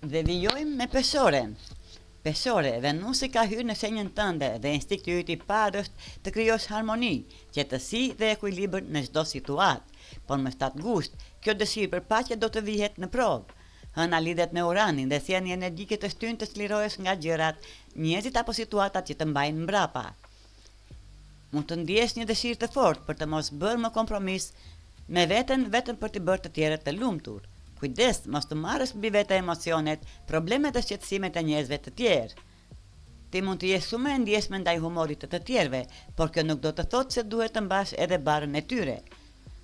Dhe vijojmë me pesoren. Pesore, Venusi ka hyrë në shenjën tënde dhe instikti yt I parë është të krijosh harmoni, qetësi dhe ekuilibër në çdo situatë. Por me shtat gusht, kjo dëshirë për paqe do të vihet në provë. Hëna lidhet me uranin dhe sjellni energjike të shtyn të çlirohesh nga gjërat, njerëzit apo situatat që të mbajnë mbrapa. Mund të ndjesh një dëshirë të fortë për të mos bërë më kompromis me veten vetëm për të bërë të tjerët të lumtur. Kujdes, mos të marrësh mbi vete emocionet, problemet dhe shqetësimet e njerëzve të tjerë. Ti mund të jesh shumë e ndjeshme ndaj humorit të tjerëve, por kjo nuk do të thotë se duhet të mbash edhe barën e tyre.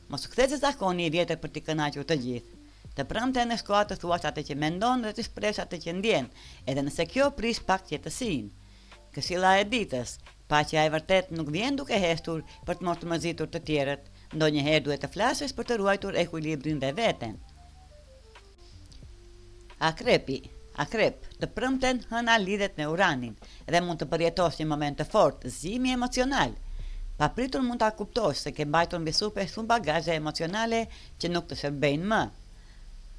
Mos u kthesh zakoni I vjetër për t'i kënaqur të gjithë. Të premten në shkolla të thuash atë që mendon dhe të shpresh atë që ndjen, edhe nëse kjo prish pak qetësinë. Këshilla e ditës, paqja e vërtet nuk vjen duke heshtur për të mos të mërzitur të tjerët, ndonjëherë duhet të flasësh për të ruajtur ekuilibrin dhe veten. Akrep, të premten hëna lidhet me uranin dhe mund të përjetosh një moment të fortë, zgjimi emocional. Papritur mund ta kuptosh se ke mbajtur mbi supe shumë bagazhe emocionale që nuk të shërbejnë më.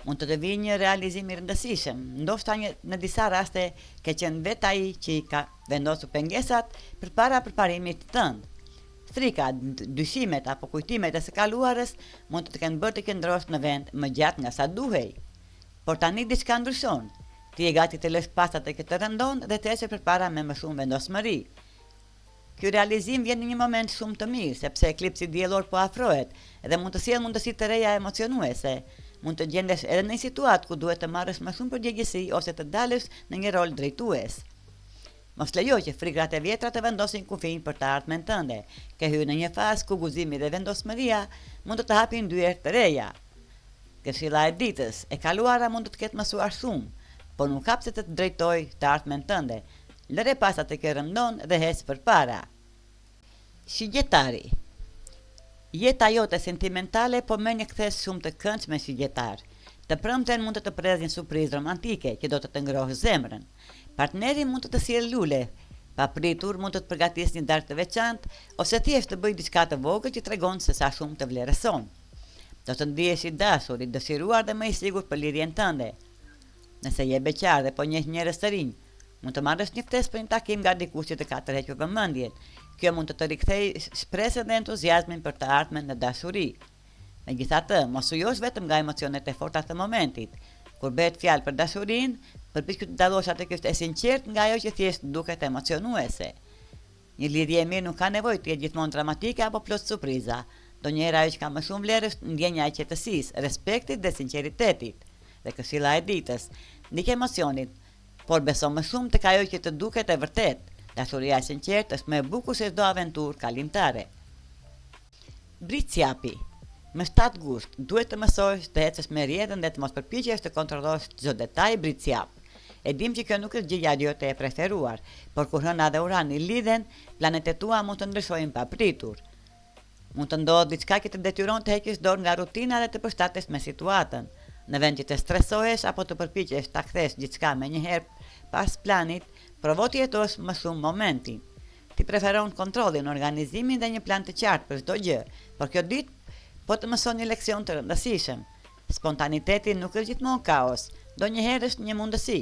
Mund të vijë një realizim I rëndësishëm, ndoshta në disa raste ke qenë vetë ai që I ka vendosur pengesat përpara përparimit tënd. Frika, dyshimet apo kujtimet e së kaluarës mund të kenë bërë të qëndrosh në vend më gjatë nga sa duhej. Por tani diçka ndryshon. Ti je gati të lësh pasat e këtë rëndon dhe të ecësh përpara me më shumë vendosmëri. Ky realizim vjen në një moment shumë të mirë, sepse eklipsi diellor po afrohet dhe mund të sjellë mundësi të reja emocionuese. Mund të gjendesh edhe në një situatë ku duhet të marrësh më shumë përgjegjësi ose të dalësh në një rol drejtues. Mos lejo që frikrat e vjetra të vendosin kufin për të ardhmen tënde. Ke hyrë në një fazë ku guzimi dhe vendosmëria mund të hapin dyer të reja. Këshilla e ditës, e kaluara mund të ketë mësuar shumë, por nuk hap se të drejtoj të ardhmen tënde. Lëre pasat e ke rëndon dhe hes përpara. Shigjetari. Jeta jote sentimentale po merr një kthes shumë të këndshme shigjetar. Të premten mund të prezë një surprizë romantike që do të ngrohë zemrën. Partneri mund të sjellë lule, papritur mund të përgatisë një darkë të veçantë ose thjesht të bëjë diçka të vogël që tregon se sa shumë të vlerëson. Do të ndihesh I dashur, I dëshiruar dhe më I sigurt për lidhjen tënde. Nëse je beqar dhe po njeh njerëz të rinj, mund të marrësh një ftesë për një takim nga dikush që të ka tërhequr vëmendjen. Kjo mund të rikthejë shpresën dhe entuziazmin për të ardhmen në dashuri. Megjithatë, mos u josh vetëm nga emocionet e forta të momentit. Kur bëhet fjalë për dashurinë, përpiqu të dallosh atë që është e sinqertë nga ajo që thjesht duket emocionuese. Një lidhje e mirë nuk ka nevojë të jetë gjithmonë dramatike apo plot surpriza. Donjëherë ajo që ka më shumë vlerë është ndjenja e qetësisë, respektit dhe sinqeritetit. Dhe këshilla e ditës, ndjek emocionin, por beso më shumë tek ajo që të duket e vërtet. Dashuria e sinqertë është më e bukur se çdo aventurë kalimtare. Britsjapi. Më shtat gusht, duhet të mësosh të ecësh me rrjedhën dhe të mos përpiqesh të kontrollosh çdo detaj britsjap. E dim që kjo nuk është gjëja jote e preferuar, por kur hëna dhe urani lidhen, planetet tua mund të ndryshojnë papritur. Mund të ndodhë diçka që të detyron të heqësh dorë nga rutina dhe të përshtatesh me situatën. Në vend që të stresohesh apo të përpiqesh ta kthesh diçka menjëherë pas planit, provo të jetosh më shumë momentin. Ti preferon kontrollin, organizimin dhe një plan të qartë për çdo gjë, por kjo ditë po të mëson një leksion të rëndësishëm. Spontaniteti nuk është gjithmonë kaos, ndonjëherë është një mundësi.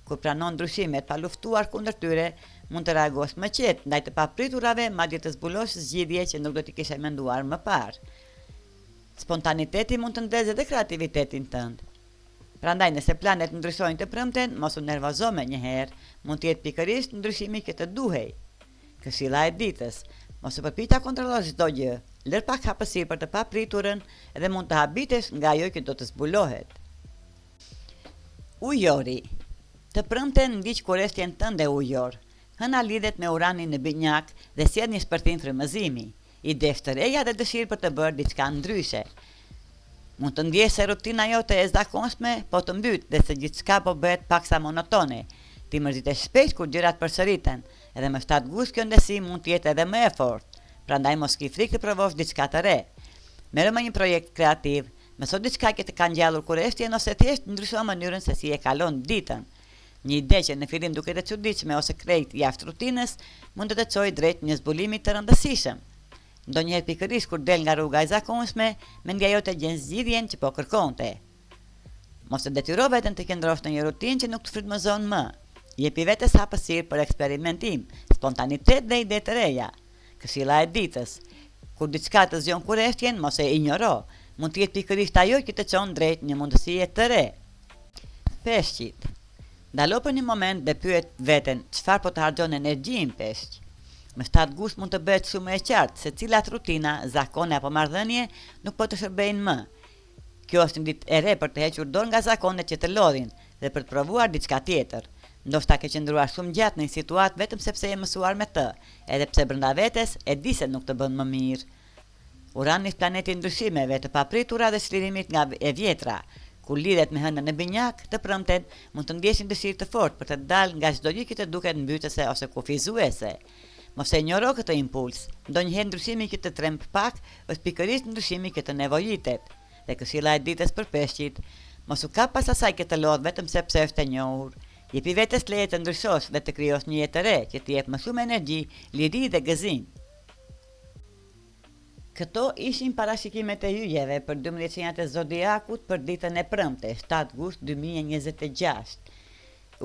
Kur pranon ndryshimet pa luftuar kundër tyre, mund të reagosh më qetë ndaj të papriturave, madje të zbulosh zgjidhje që nuk do t'i kishe menduar më parë. Spontaniteti mund të ndezë edhe kreativitetin tënd. Prandaj nëse planet ndryshojnë të premten, mos u nervozo menjëherë, mund të jetë pikërisht ndryshimi që të duhej. Këshilla e ditës, mos u përpiq ta kontrollosh çdo gjë, lër pak hapësirë për të papriturën dhe mund të habitesh nga ajo që do të zbulohet. Ujori. Të premten ndiq kurestjen tënde ujor. Hëna lidhet me uranin në binjak dhe sjell një shpërthim frymëzimi, ide të reja dhe dëshirë për të bërë diçka ndryshe. Mund të ndjesh se rutina jote e zakonshme po të mbyt dhe se gjithçka po bëhet paksa monotone. Ti mërzitesh shpejt kur gjërat përsëriten, edhe më shtat gusht kjo ndesi mund të jetë edhe më e fortë. Prandaj mos ki frikë të provosh diçka të re. Merë me një projekt kreativ, mëso diçka që të ka ngjallur kurestjen ose thjesht ndrysho mënyrën se si e kalon ditën. Një ide që në fillim duket e çuditshme ose krejt jashtë rutinës, mund të të çojë drejt një zbulimi të rëndësishëm. Ndonjëherë pikërisht kur del nga rruga e zakonshme, mendja jote gjen zgjidhjen që po kërkonte. Mos e detyro veten të qëndrosh në një rutinë që nuk të frymëzon më. Jepi vetes hapësirë për eksperimentim, spontanitet dhe ide të reja. Këshilla e ditës: kur diçka të zgjon kurreshtjen, mos e injoro. Mund të jetë pikërisht ajo që të çon drejt një mundësie të re. Peshqit. Ndalo për një moment dhe pyet veten çfarë po të harxhon energjinë peshq. Me 7 gusht mund të bëhet shumë e qartë se cilat rutina, zakone apo marrëdhënie nuk po të shërbejnë më. Kjo është një ditë e re për të hequr dorë nga zakonet që të lodhin dhe për të provuar diçka tjetër. Ndoshta ke qëndruar shumë gjatë në një situatë vetëm sepse je mësuar me të, edhe pse brenda vetes e di se nuk të bën më mirë. Urani është planeti i ndryshimeve, të papritura dhe çlirimit nga e vjetra. Kur lidhet me hënën e binjak, të premten mund të ndjesh një dëshirë të fortë për të dalë nga çdo gjë që të duket mbytëse ose kufizuese. Mos e injoro këtë impuls. Ndonjëherë ndryshimi që të tremb pak është pikërisht ndryshimi që të nevojitet. Dhe këshilla e ditës për peshqit: mos u kap pas asaj që të lodh vetëm sepse është e njohur. Jepi vetes leje të ndryshosh dhe të krijosh një jetë të re që të jep më shumë energji, liri dhe gëzim. Këto ishin parashikimet e yjeve për 12 qenjat e zodiakut për ditën e premte, 7 gusht 2026.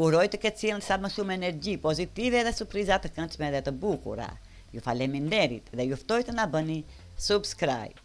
Uroj të ketë sjellën sa më shumë energji pozitive dhe surpriza të këndshme dhe të bukura. Ju faleminderit dhe ju ftoj të na bëni subscribe.